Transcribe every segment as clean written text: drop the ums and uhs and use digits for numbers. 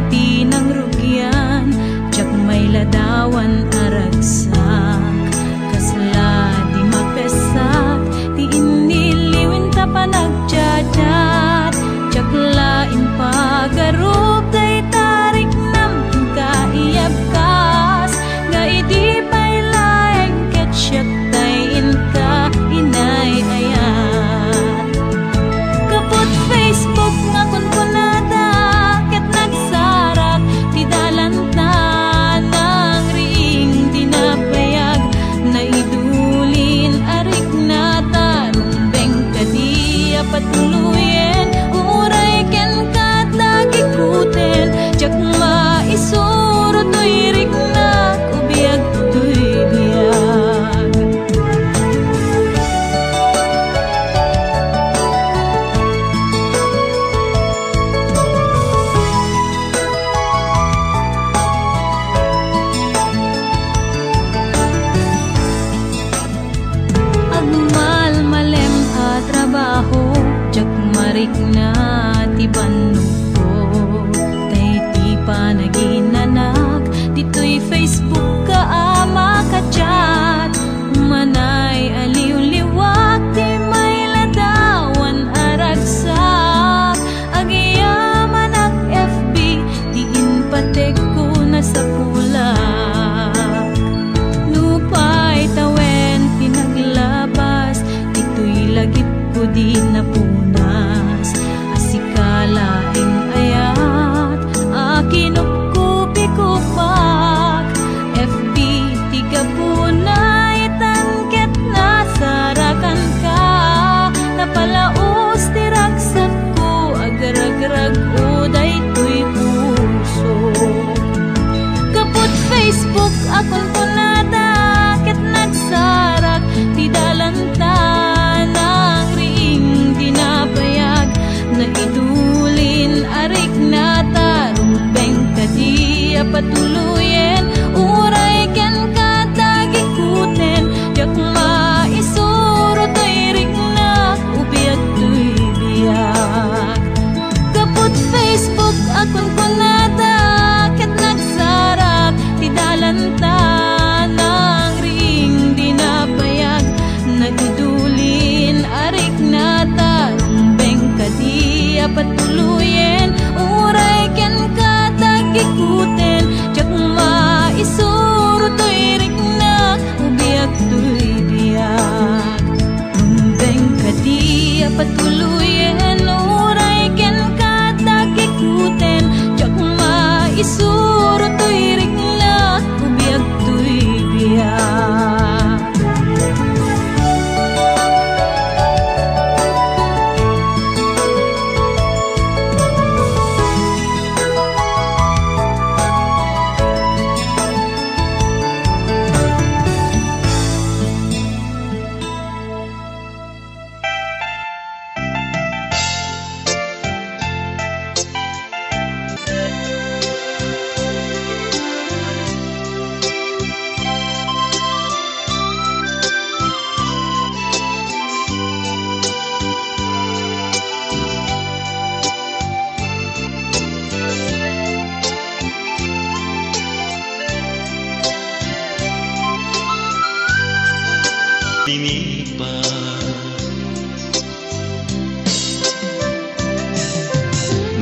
ti nang rugyan, jak may ladawan aragsak, kasla di mapesak, ti iniliwin ta panagjadat, jak lain pagarup day tarik nam kaiyab kas, nga idi pay laeng ketsyat tay inka inay ayat. Kaput Facebook nga kunkunada, ket nagsarak ti dalanta nang ring dinabayag, na idulin arik na tarumbeng kadiya patuluyen, uray ken kat lagi kuten, jak maisuro to'y rik na ubiyag to'y biyag. Agmal malem a trabaho, jak marik na ti bannuko, tay ti panaginanak, dito'y Facebook ka ama ka chat, manay aliw-liwak ti may ladawan aragsak, agiyaman ang FB ti inpatek ko na sa pulak, nupay tawen pinaglabas, dito'y lagip ko di napunas, asikalaing ayat akinupkupi kupak, FB tiga punay tangket na sarakan ka, napalaos tiragsak ko agar-agrag uday to'y puso. Kaput Facebook akon punada, ket nagsarak ti dalanta nang ring dinabayag, na idulin arik na tarumbeng kadiya patuluyen, uray ken katagi kuten, jak maisuro to'y rik na ubiyag to'y biyag. Kaput Facebook akon kunada, ket nagsarak ti dalanta nang ring dinabayag, na idulin arik na tarumbeng kadiya patuluyen, uray ken katagi kuten, jak maisuro to'y rik na ubiyag to'y biyag. Rumbeng kadiya patuluyen, uray ken katagi kuten, jak maisuro to'y rik na ubiyag to'y biyag.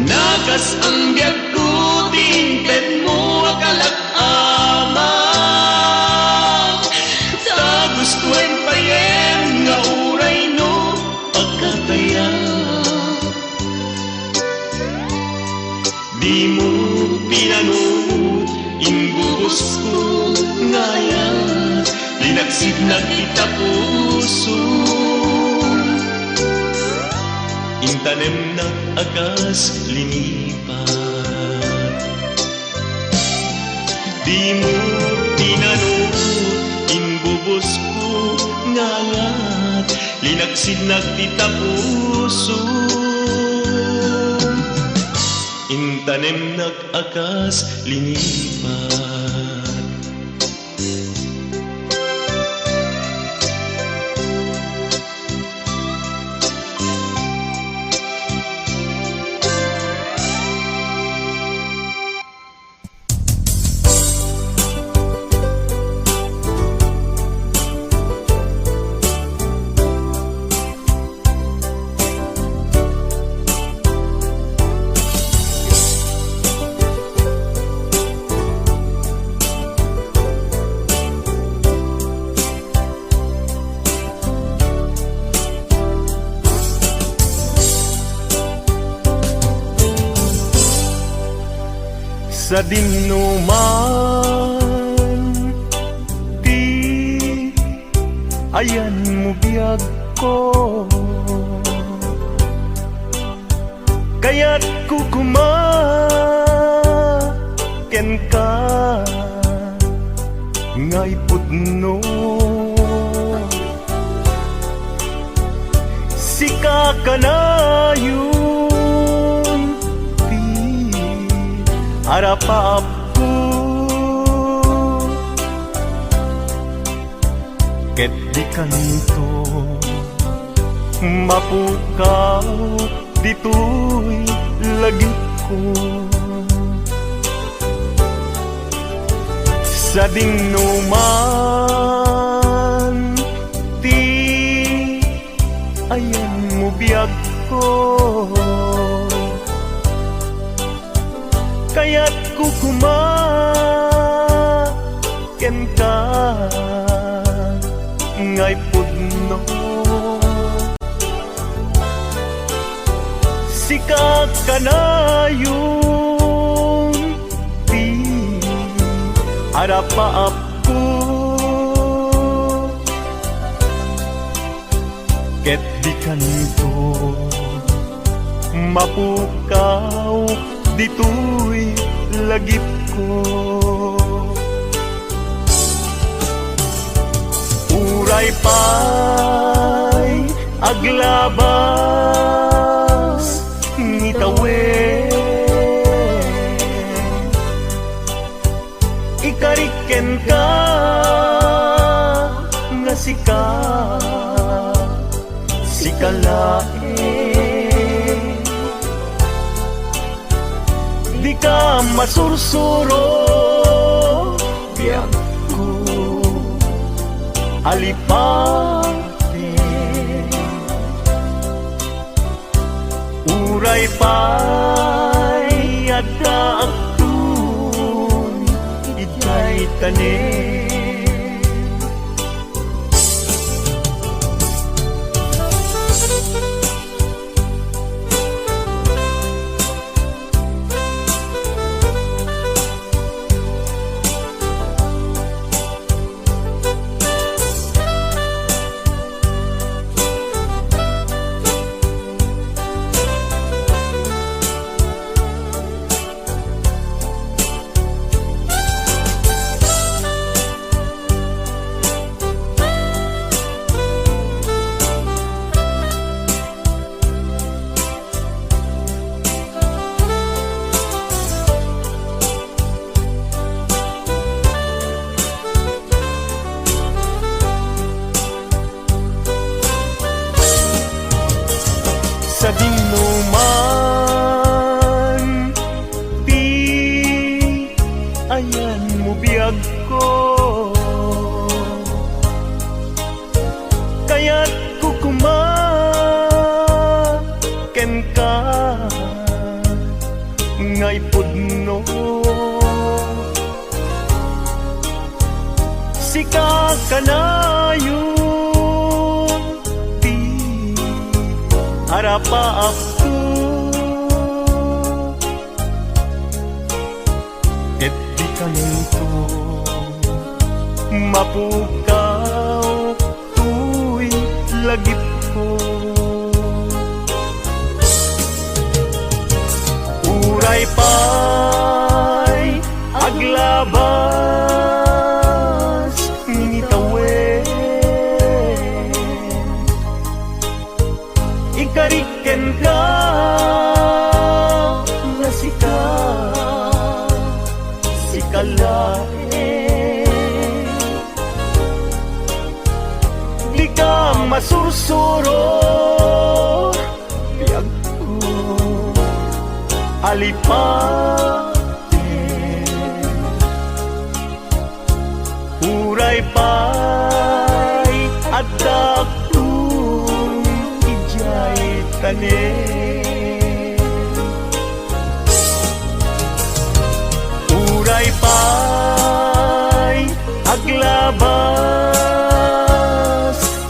Nakas ang biag ko, tinpet mo akalak-amak, ta gustuin payen nga uray no pagkataya. Di mo pinanood, imbubos ko ngayon, linagsid na kita puso. Intanem na akas linipat, di mo tinanong, imbubos ko ngalat, linagsid na kita puso. Intanem na akas linipat. sa dinuman ti ayan mo biyag ko, kaya't kukumaken ka ngay pudno. Sika ka na yun ti harapap ko, ket di kanto mapukaw dito'y lagip ko. Sa dinuman ti ayan mo biyag ko, kaya't kukumaken ka ngay pudno. Sika ka na yung di harapaap ko, ket di kanto mapukaw dito'y lagip ko. Uray pa'y aglabas ngitawen, ikariken ka nga sikalae, di ka masursuro biyag ko alipate. Uray pa'y adda aktun itay tanin, sa dinuman di ayan mo biyag ko, kaya't kukumaken ka ngay pudno. Sika ka na yun di harapaap ko, ket di kanto mapukaw tuy lagip ko. Uray pa'y aglabas ngitawen, ikariken ka nga sikalae, di ka masursuro biyag ko alipate. Uray pa'y adda aktun ijay tanin, uray pa'y aglabas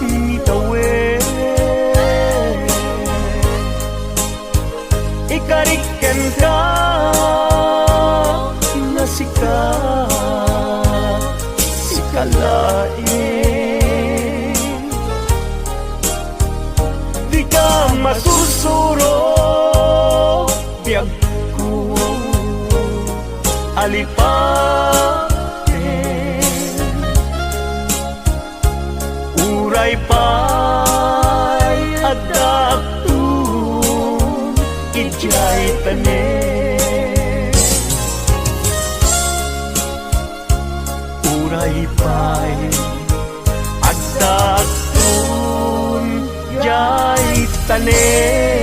ngitawen, ikariken ka lain. Di ka masusuro biyag ko alipatin. Uray pa'y adaptun ijay tanin. Uray pa'y adaptun ijay tanin.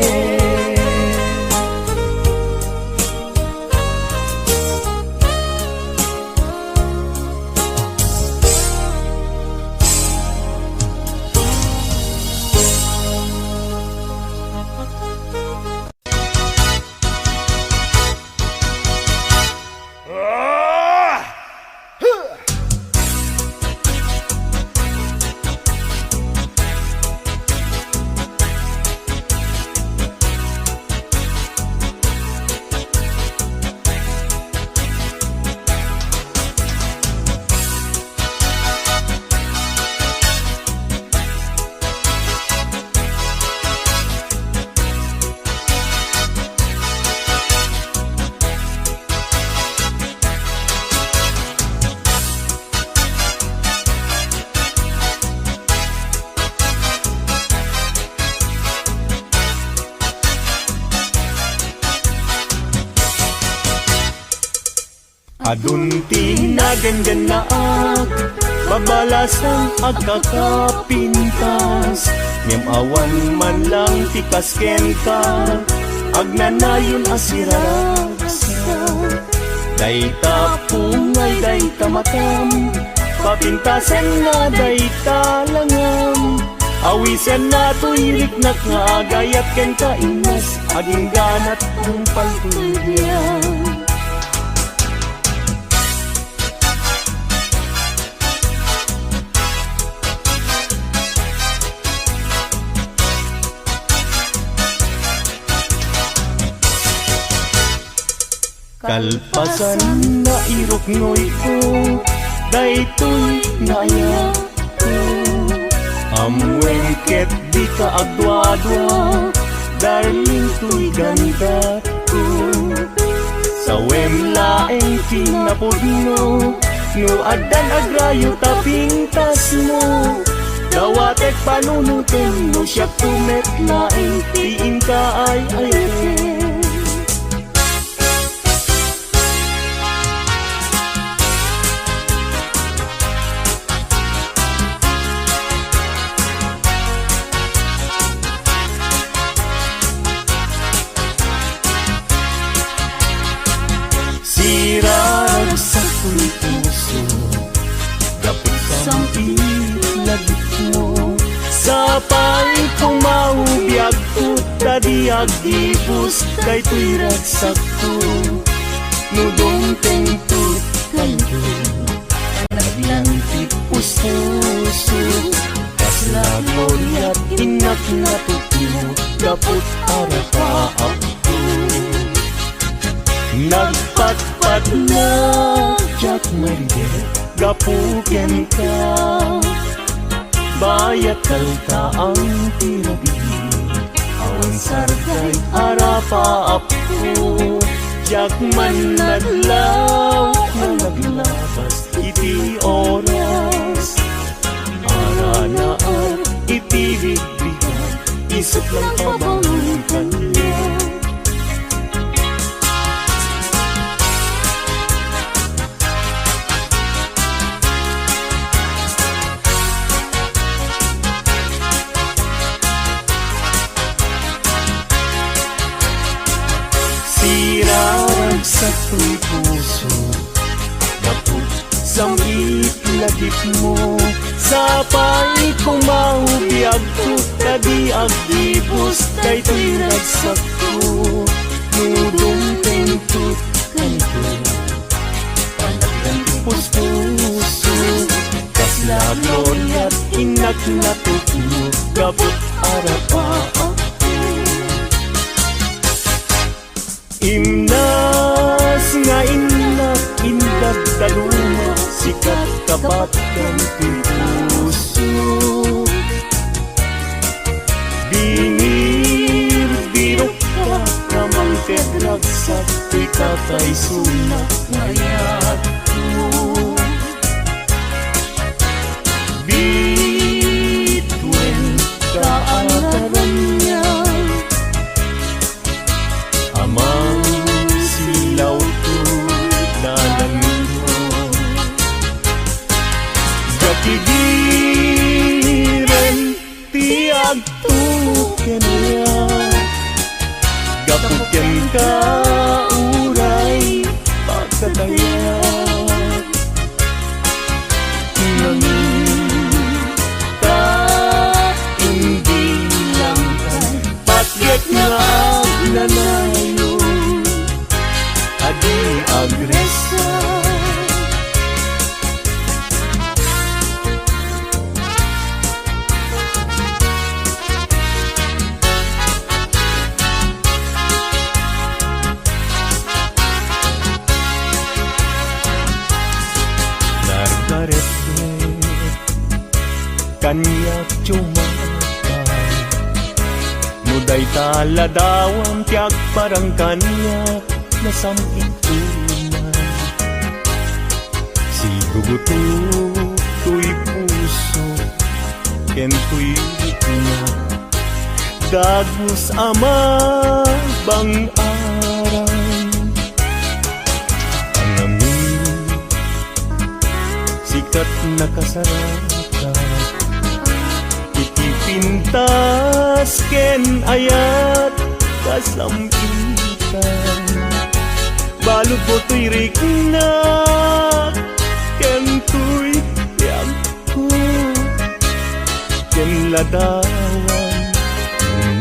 Adunti na gandanaag, babalasan agkakapintas. Ngem awan man lang tikas kenta, agnanayon asiraragsa. Dayta pungay, dayta matam, papintasan nga dayta langam. Awisan na tuyirik na nga agayat kenta inas, aging ganat kung paltulyan. Kalpasan na iruknoy ko, daytoy naya ko. Amwengket di ka agdwa-dwa, darling to'y ganda ko. Sa wemlaeng kinapudno, no adan agrayo tapintas mo. Dawatek panunutin mo siya kumetlaeng, tiin ka ay ayun. Sirag sa puso, dapit sa ilagit mo. Sa pa'y kumaubiag ko, tadiag ibus, daytoy ragsak ko. Nudong tentut kayo, naglantik puso. Kasla gloryat inak na tutulo, dapot arapa ako. Nagpatpat na Jack Marie, gapuken ka. Bayat kalta ang tirabi, awan sargay arapa ako. Jack man naglaw, naglabas iti oras. Ara na ang itibigbigan, isip lang pabangon kanya. Sirag sa puso, dapot sa itlagip mo. Sa pa'y kumaubiag ko, tadiag ibus, daytoy ragsak ko. Nudong tentut kayo, panagdan puso. Kasla glorya't inak na tutulo, gabot arapa ako. Imnas nga inak, indag daluma, sikat kabat kang puso. Binir, birok ka, ramang kedragsak, tuy katay sunak ngayat mo. Bituin kaagaran niya, amang silaw to lalangin mo. Gapigiren tiag tuken niya, gapuken ka uray pagkataya. Ngamin ka hindi lang kay patyek nga agnanayo, adi agresa. Kanyak cumakan, muday taladawan tiyak parang kanyak na samitunan. Si gugutu tuy puso, ken tuy na dagus ama bang aran. Ang amin sikat na kasarakan, pintas ken ayat kasamitan. Balud mo tuy rikna ken tuy yagko, ken ladawan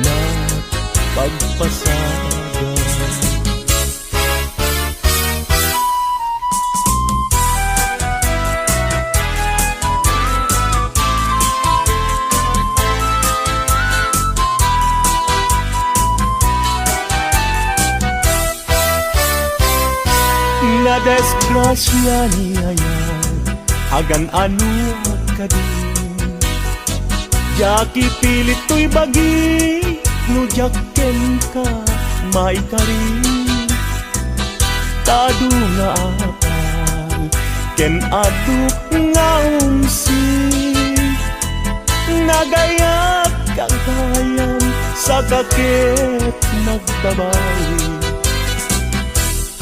na pagpasagan. Na desgrasya niya yan, hagan ano ka din. Jaki pilit to'y bagi, no jaken ka maikarin. Tado nga apal, ken aduk nga umsi, nagayak kagayan sa kakit nagbabawi.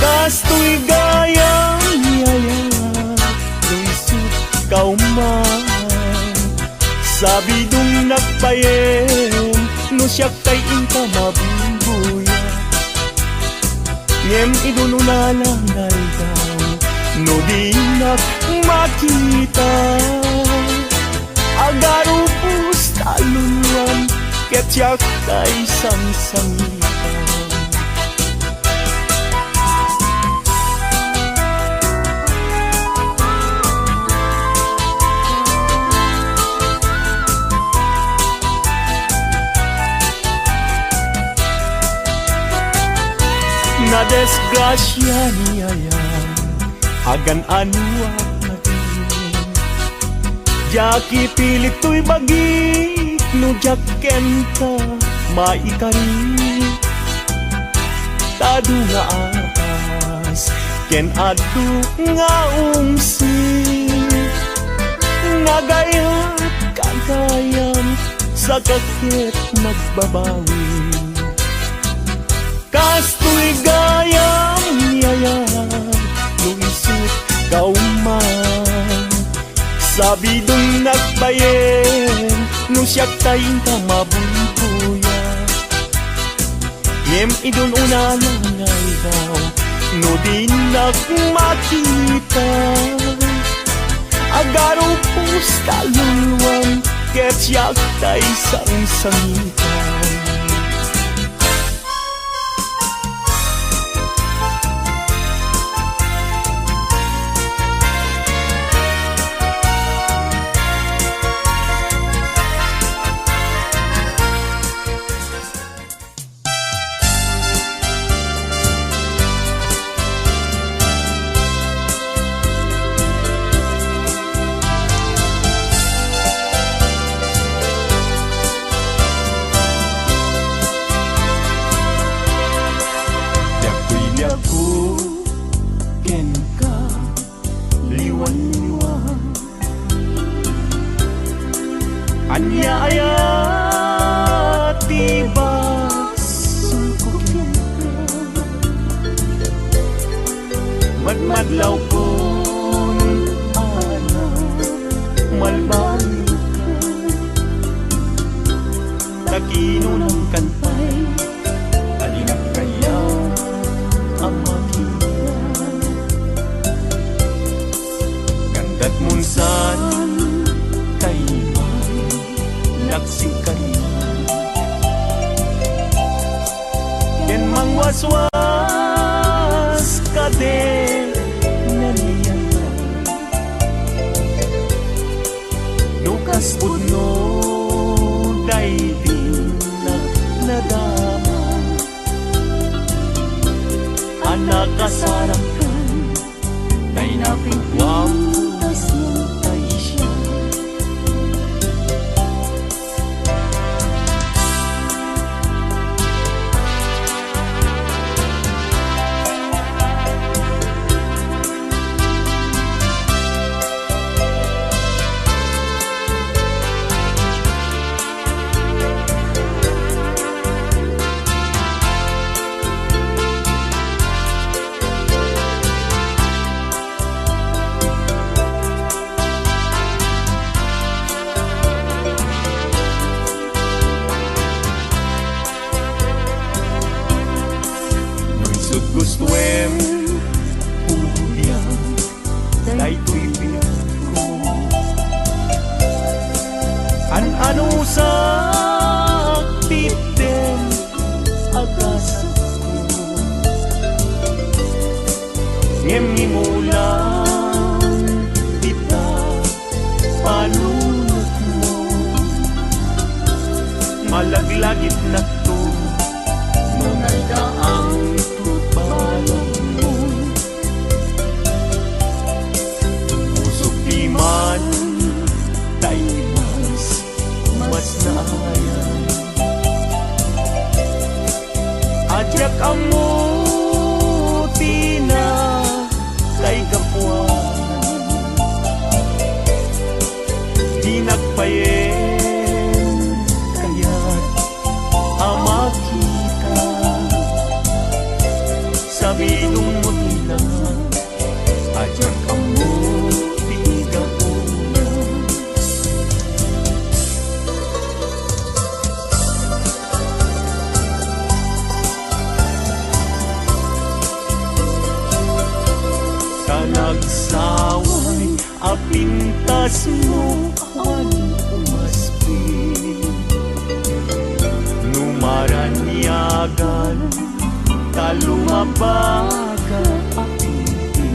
Kasto'y gayang yayat, luisip kauman. Sabi dong nakpayen, no siya kay inka mabubuya. Ngem idununalangay daw, no di nak makita. Agaro pus talunwan, ket siya kay samsamitan. Na desgrasya niya yan, hagan ano ka din. Jaki pilit to'y bagi, no jaken ka maikarin. Tado nga apas, ken adu nga umsi, nagayat kagayan sa kakit nagbabawi. Kasto'y gayang yayat, luisip kauman. Sabi dong nagbayen, no siya tayong ka mabubuya. Ngem idun unalangay daw, no di nagmakita. Agaro pus taluluan, ket siya tay sang-sangitan. Madmadlaw kon ana malbay ka takino ng kantay alinap kaya ang makita ganda't munsan kay laksing kanya ken mangwaswas kade Nukas pudno day din nadama anak kasarakan day napigwam tas tay siya gustuem puhuliang day tuibig ko ano sa akbiten agas ko ngemimulan kita palunod mo malaglagit na to nung nagdaang man tayo mas naayan ajak amuti na kay kapuan di nagpayen kaya't ama kita sabidong mo ilang ajak amuti nagsaway apintas mo ang umaspi numaranyagan talumabaga apinti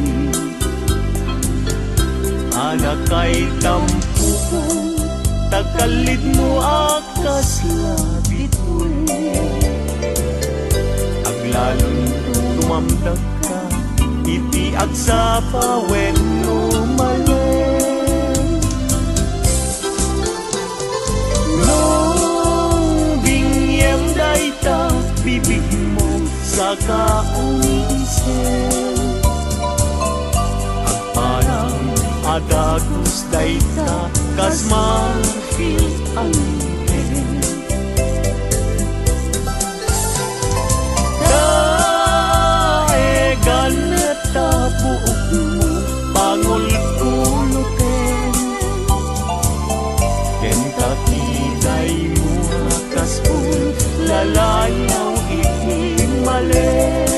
anak kay tampukan takalid mo akas labit aglalon tumamdag ka itiag sa pawen lumalen nung bingyem dayta bibig mo sa kaunisen agparang adagos dayta kas marfil aliten daegan tabuok mo pangol kulutin ken takiday mo kaspul lalayaw ikimalen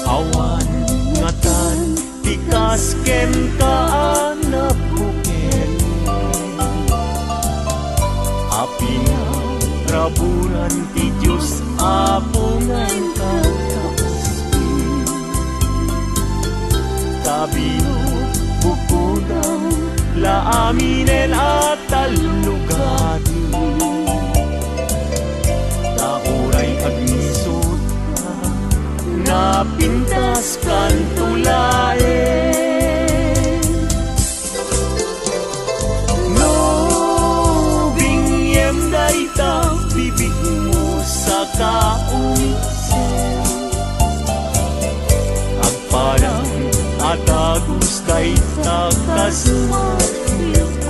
awan ngatan tikas ken kaanap buken api na raburan ti Diyos apungan kakaspi tabino bukudang laaminen at talugati tauray agnisot na pintas kan tulaen no bingyem dayta bibig mo sa kaumis kasmat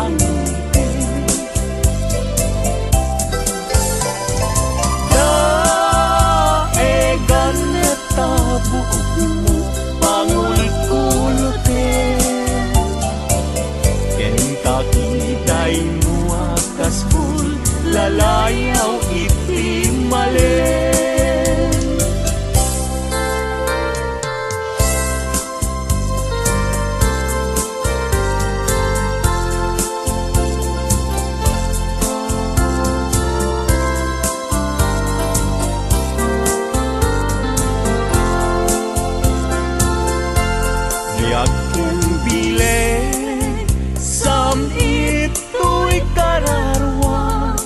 ang daegan na tabuok mo pangulkulutin ken kakitay mo akaspul lalayaw iti malen yakin bile sam ito'y kararwa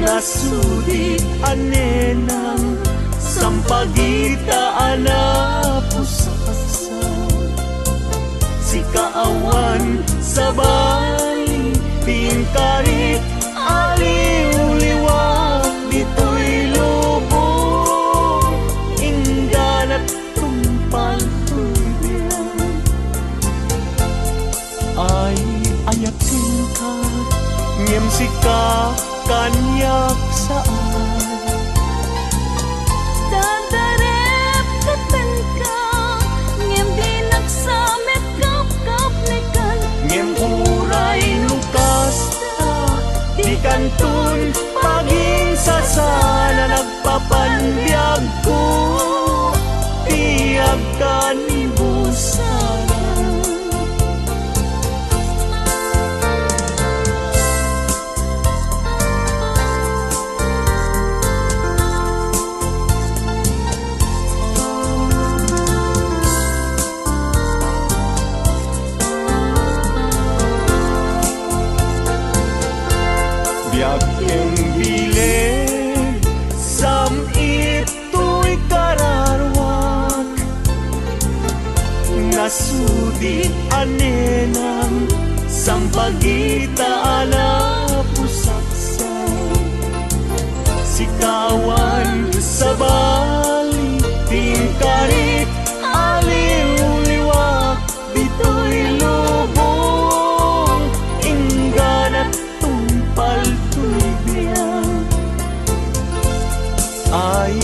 nasudi anenang sampagitaan na pusasa si kaawan sa bali tingkarit aliw-liwa dito'y lubong ingganat tumpal tulbiyan ay ayatin ka ngem si ka kanyak saan Dadarep katan ka ngem di nagsamet kap nekan ngem uray lukas ta di kantun paging sasana nagpapanbiag ko tiyag ka ni busana biag ken bileg sam ito'y kararwak nasudi anenang sampagitaan na pusaksan si kawan sa bali tingkarit aliw-liwak dito'y lubong ingganat tumpal tulbiyan ay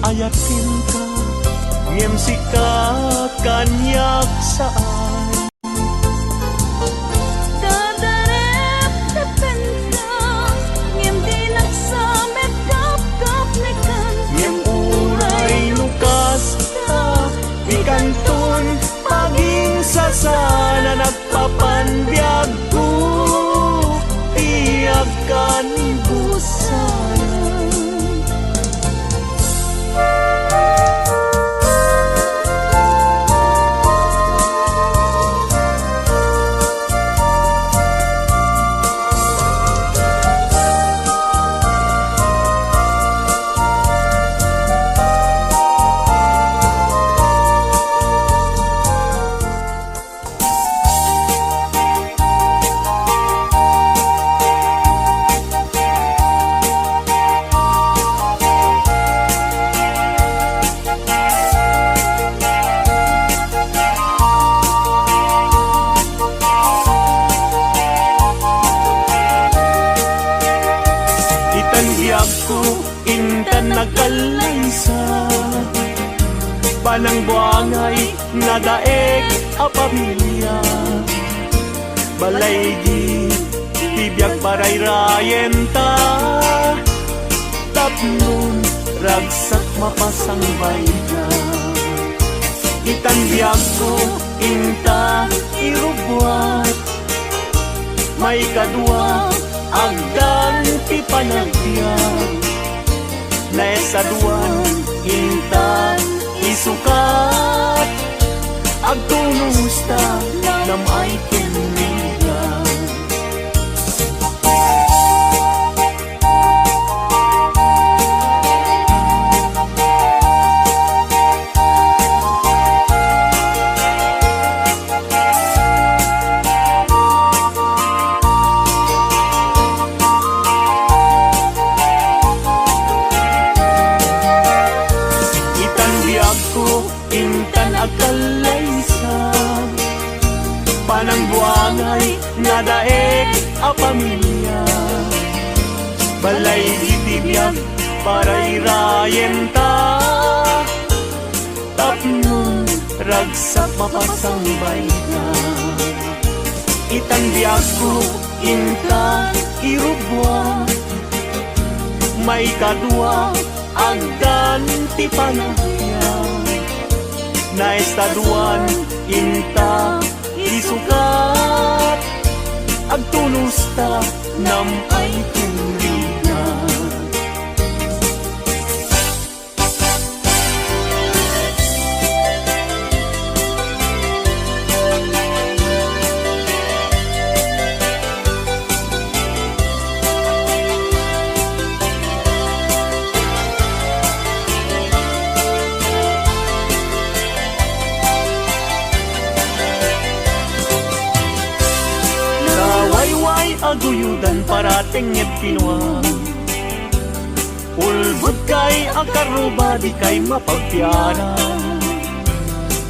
ayatin ka ngem si ka kanyak saan Dadarep katan ka ngem di nagsamet kap nekan ngem uray lukas ta di kantun paging sasana nagpapanbiag ko tiyag ka ni busana itanbiag ko intan nagkalaysa panang buangay nadaeg a pamilya balay di tibiyag parayrayen ta tapnon ragsak mapasang bayda itanbiag ko inta irubwat may kadwa agdan ti panagbiag naisaduan intan isukat agtunusta nam ay kenriga intan agkalaysa nadaig a pamilya. Balay itibiyag para irayen ta, tapnon ragsak mapasambay ka. Itang biyag ko inta irubwa, may kadwa agdan ti panahya. Naistaduan inta isukat, agtulos ta nam ay tuligan. Aguyudan parating et kinuha, ulbud kay akaruba di kay mapagpiara.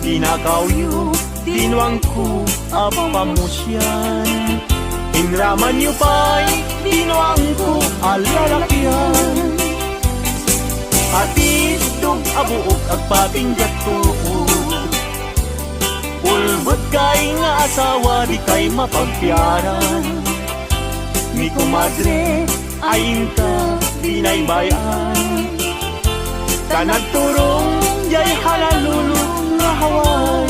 Tinakawyo, tinuang ko apamusyan, inraman yu pa'y tinuang ko alalakyan. Atidog abuok agpatinggat tuod, ulbud kay nga asawa di kay mapagpiaran. Mi comadre ayin ka binaybayan, kanagturong jay halalulong nga haway.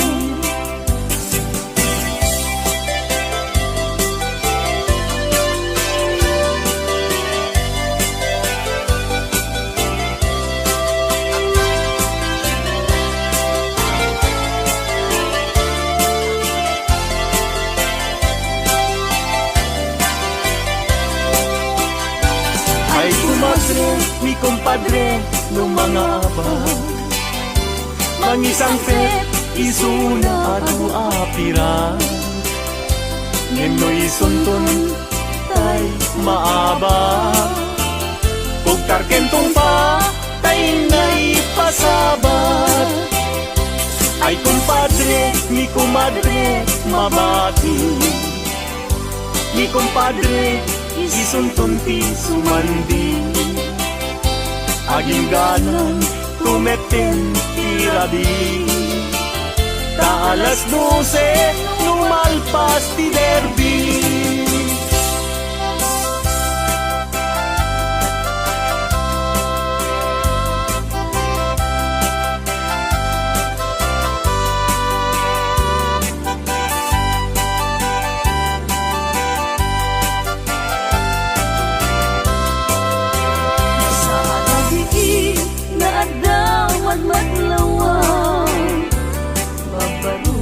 Mi compadre no mga abad, mangisang fet isuna adu apira, ngenoy sunton tay maaba, ug tarkentong pa tay nay pasabat. Ay compadre, mi comadre mabati, mi compadre isunton ti sumandi, aging ganan tumeten tirabi. Ta alas 12 lumalpas ti derby. Maglawang babaru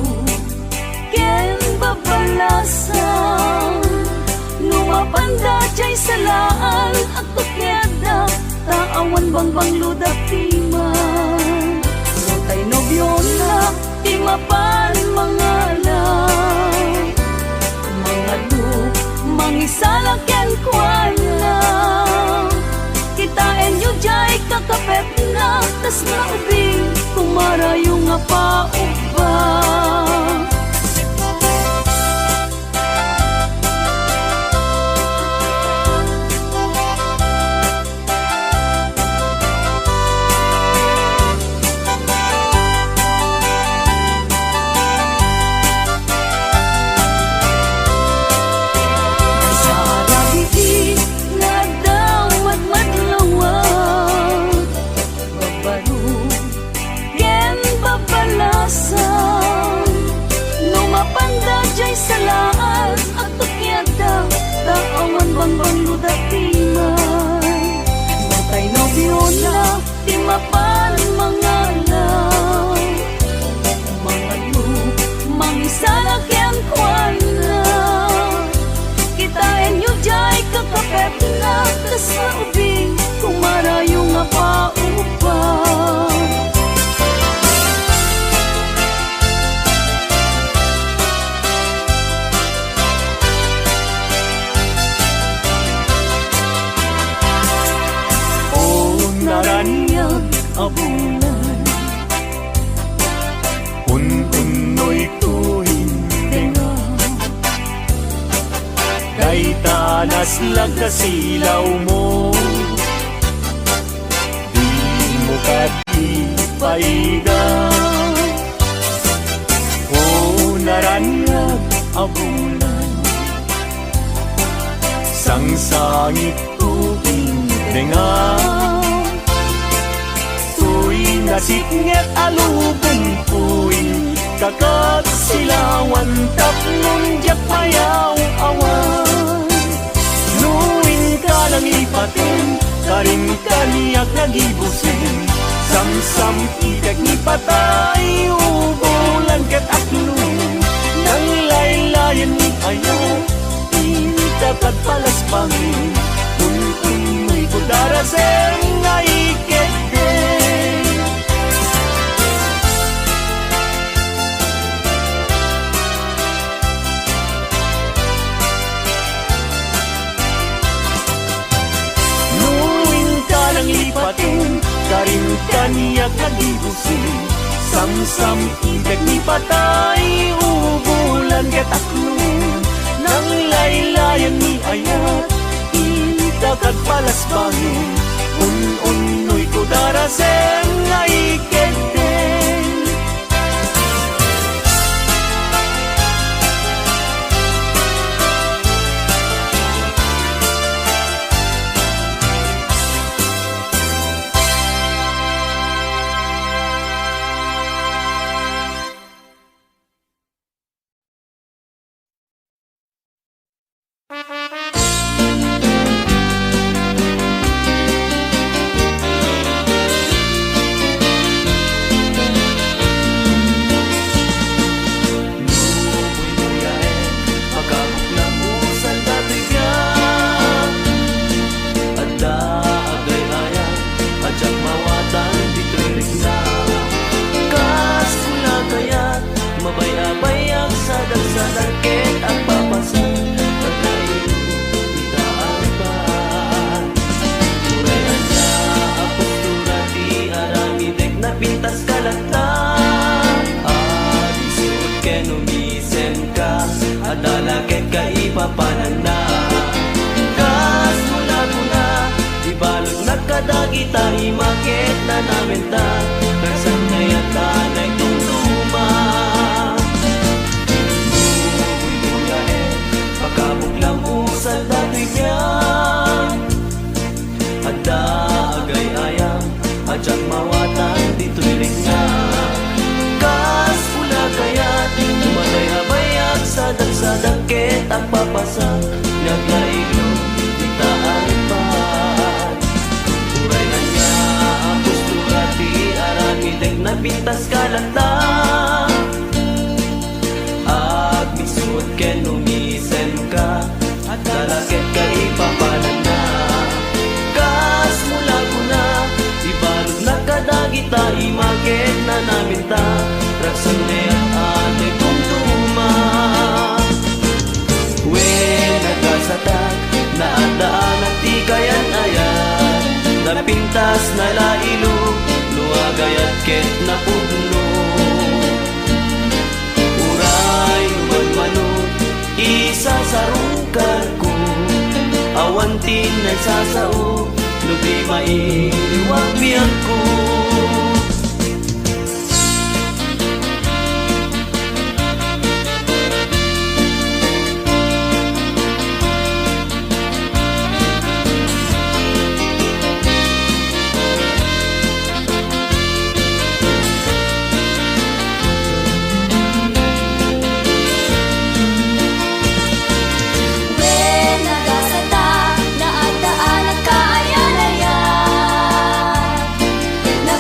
ken babalasan, lumapanda jay salaan at tukyada, taawan bangbang ludak timan. Rotay nobyo na timapan mga lang, mga luk mangisalang ken kuala. Kitain yu jay kakapet na, tas maubing kumarayo nga pauba. Kaslag ka silaw mo, di mo katipaigan. O naranyag abulan, sangsangit tuwing rengang. Tuwing nasitnget alubong tuwing kakat silawan tapnon jak mayaw awan. Nuwing ka lang ipatin, karin kaniyak nagibusin. Samsam idag ni patay, ubulan kat aklun. Nang laylayan ni ayaw, itakat palas pangin. Mo'y kudaraseng na ikete. Ipatin, karin kaniyak nagibusin. Samsam idag ni patay, ubulan ket aklun. Nang laylayan ni ayat, itakat palas bangin. Un-unoy ko darasem nga iketen. Pintas kalata at misud ken umisen ka at dalaget ka ipapalan na. Kas mula ko na ibalog na kadagita imaget na namin ta raksan ne at ate kong tuma. Wen nagasatak na adaan at di kayan ayan napintas na lailo luagayat ket na pudno. Uray magmanod isasarungkar ko awantin na sasao no di mailiwag biyag ko. Na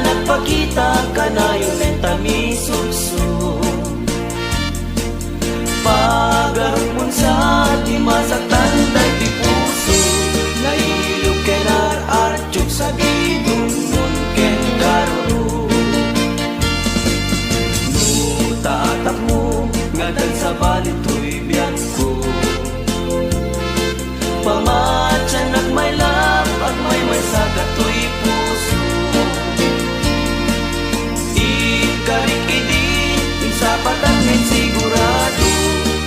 nagpakita kanayon lentami suso. Pagarupon sa di masaktan day di puso, nailog kenar archuk sa bidong nun ken karo. Nutatak mo ngadan sa balit to'y biyak ko. Pamatyan at may lap at may sagat to'y puso. Ikarikidi insapat at may sigurado,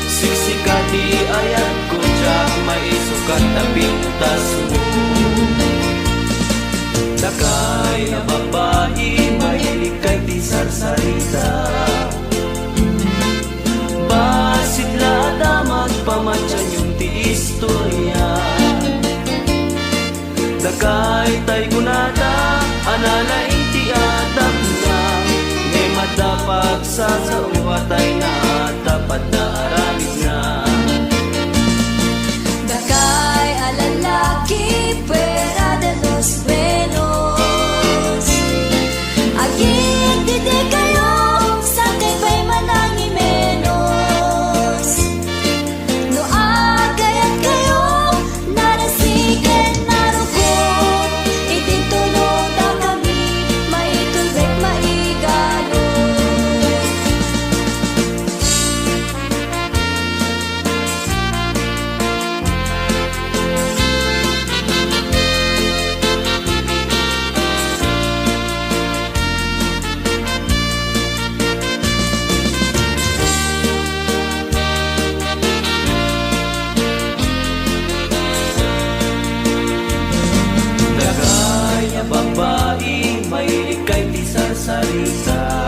siksikati ayat ko tsak may sukat na pintas mo. Dakay na babae mahilig kay di sarsarita, basit ladamat pamatyan yung ti istorya. Dakay tay kunada anala iti adap na, may madapag sa uwatay na dapat na aramid na. Dakay alalaki fuera de los buenos, aging didi kayo sa kay pa'y manangi menos. No agayat kayo narasiken naruko, itintulong da kami maitulbek maigalo. Dagay na babae mahilig kay di sarsarita,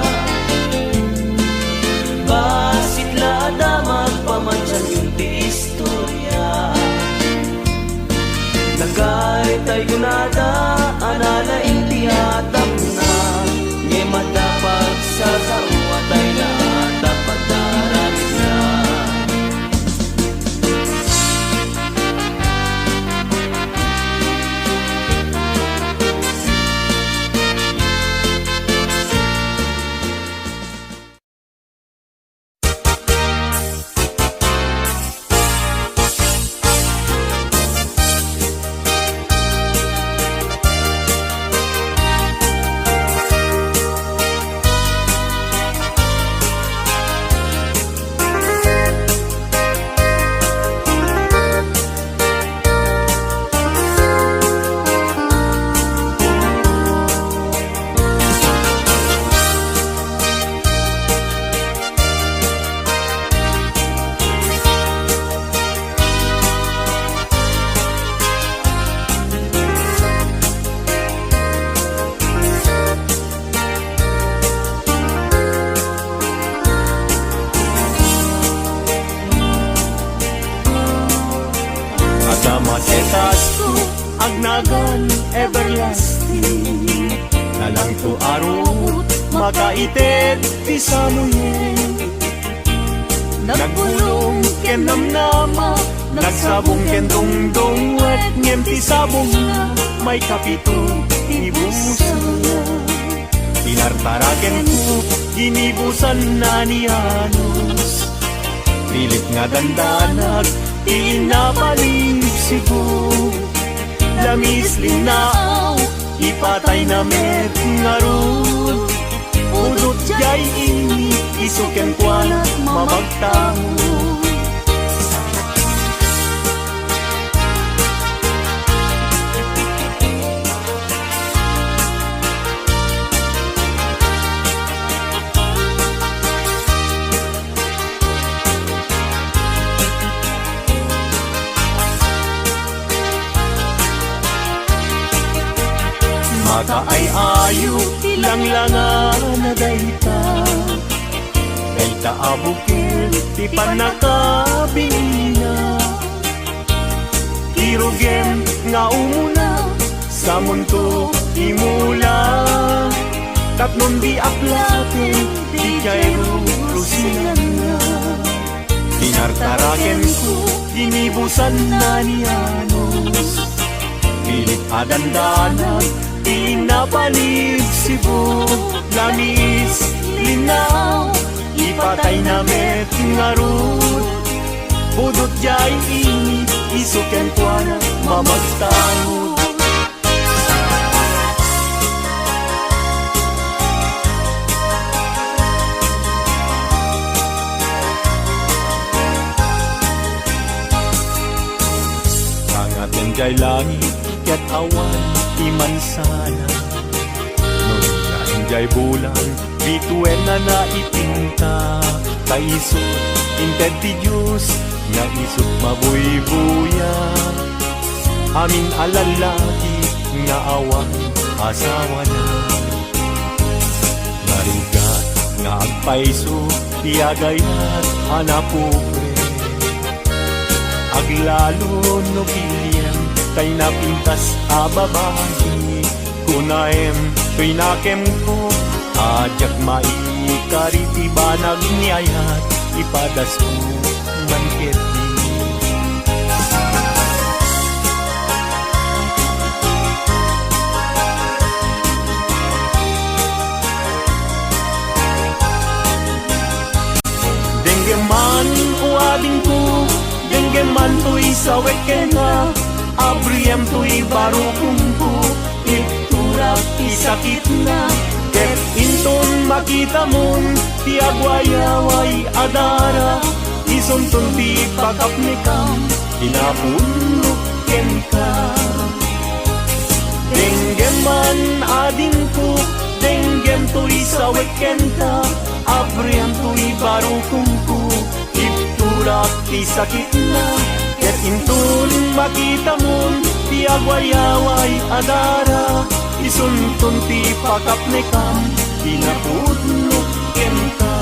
basit ladamat pamatyan yung ti istorya. Dagay tay kunada anala iti atap na, ngay madapag sa uwatay na dapat daramid na. Masetas ko agnagan everlasting, nalang to arot makaited ti samuyen. Nagpulong ken namnama, nagsabong ken dongdong, wet ngem ti sabong na may kapito ibusan na. Tinartaraken ko ginibusan na ni Anos, pilit nga dandanag inabalib sigo. Lamis linaaw ipatay na met ngarud, udot jay ini isuken kwalat mamagtamo. Maka ay ayo lang-langan na dayta, dayta abukil ti panakabingina. Irugem nga umuna sa mundo imula, tatnon di aplatin di kayo rusinan na. Tinartaraken ko ginibusan na ni Anos, pilit adandanan Pinapanig Cebu, lanis, linaw, ipatay na met ngarut. Budot jay init, isuken kwa na mamagtangot. Kangaten jay langit, ket awan, iman sana. Nung nainjay bulan, bituin na naitinta. Kaisot, inted ti Diyos, nga isot mabuy-buya. Amin alalaki, nga awang asawa na. Narigat, nga agpaiso, tiyagayat, hanapupre. Aglalo no pilyan, kay napintas ababahi. Kunaem, pinakem ko, ajak maikariti banag niyayat, ipadas ko manket ni. Denggeman uabing ko, denggeman to'y sawek kena, abriyem to'y baro kumpo, iturap isakit na. Ket inton makita mon, ti agwayaway adara, isuntun ti pakapnikam, inapunok ken ka. Denggeman ading ko, denggem to'y sawek ken ka, abriyem to'y baro kumpo, iturak ti sakit na. Ket inton makita mon, ti agwayaway adara, isuntun ti pakapnikam, pinapudnok ken ka.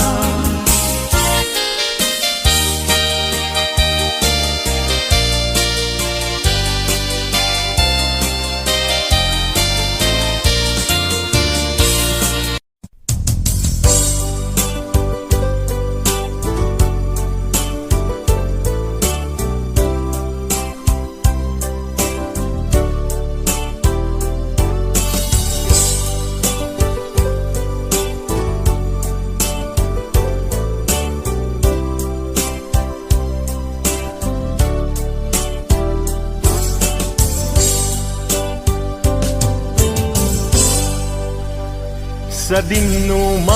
Sa dinuman,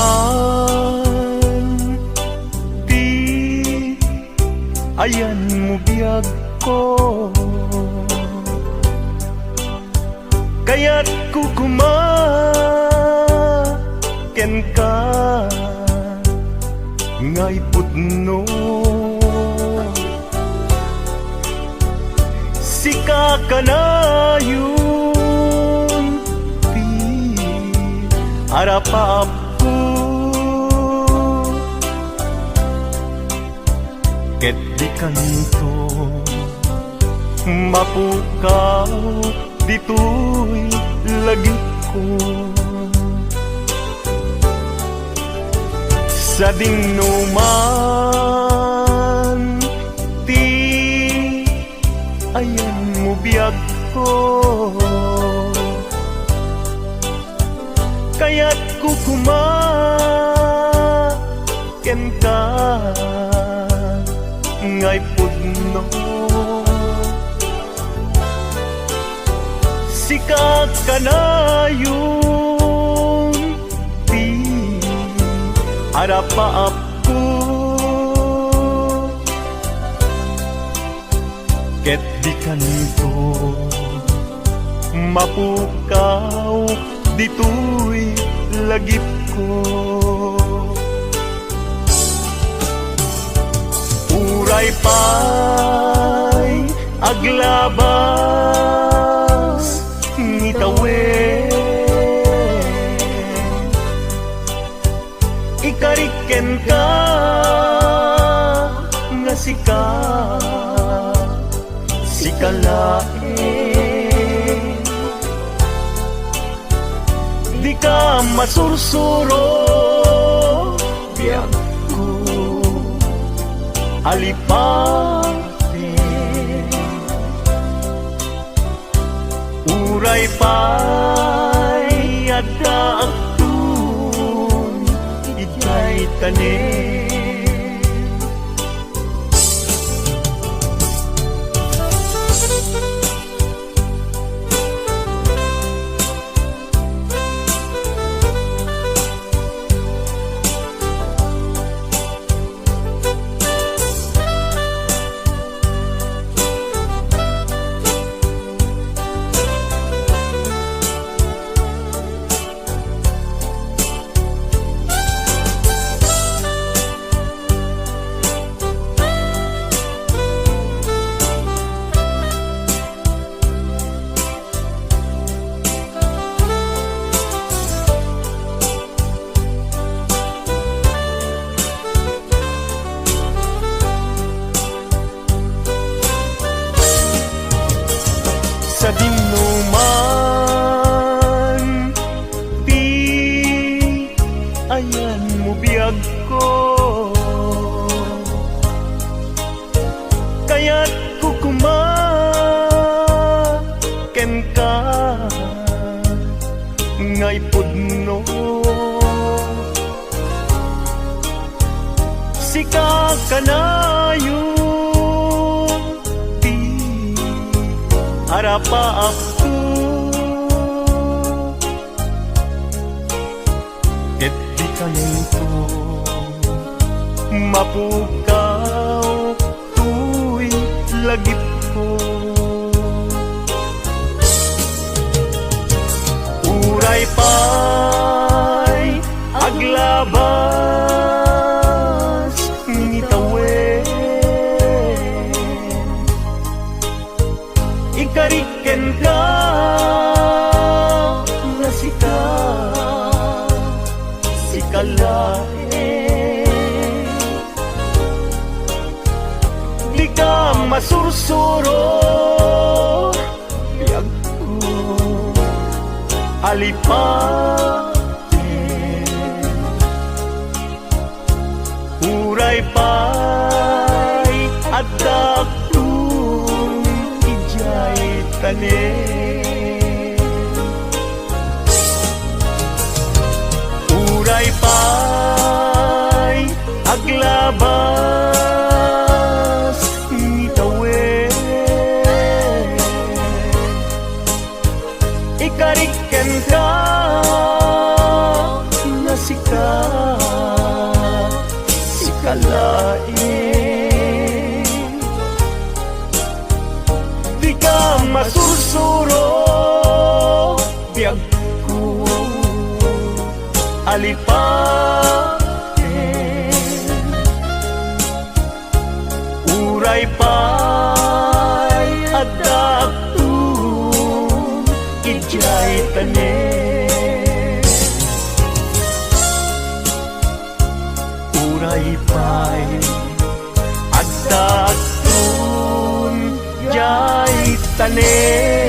di ayan mo biyag ko, kaya't kukumaken ka, ngay putno. Sika ka na yun, harapap ko, ket di kanto mapukaw, dito'y lagit ko. Sa dinuman, ti ayan mo biyag ko, kaya't kukumaken ka, ngay pudno. Sikat ka na yung di harapaap ko, ket di kanto mapukaw, dito'y lagip ko. Uray pa'y aglabas, ngitawin, ikariken ka, nga sikalain. Di ka masursuro, biyak ko, alipate. Uray pa ijay tanim. Sa dinuman, di ayan mo biyag ko, kaya't kukumaken ka ngay pudno. Sika kanayo harapa aku ket di kanento mapukaw tuy lagip ko. Uray pa'y aglabas ngitawen ikariken ka na sikalae di ka masursuro biyag ko alipate uray pa'y adak tanim. Uray pa'y aglabas ngitawen ikariken ka na sikalain di ka masursuro biyag ko alipate uray pa'y adaptun ijay tanim. Uray pa'y adaptun jay tanim.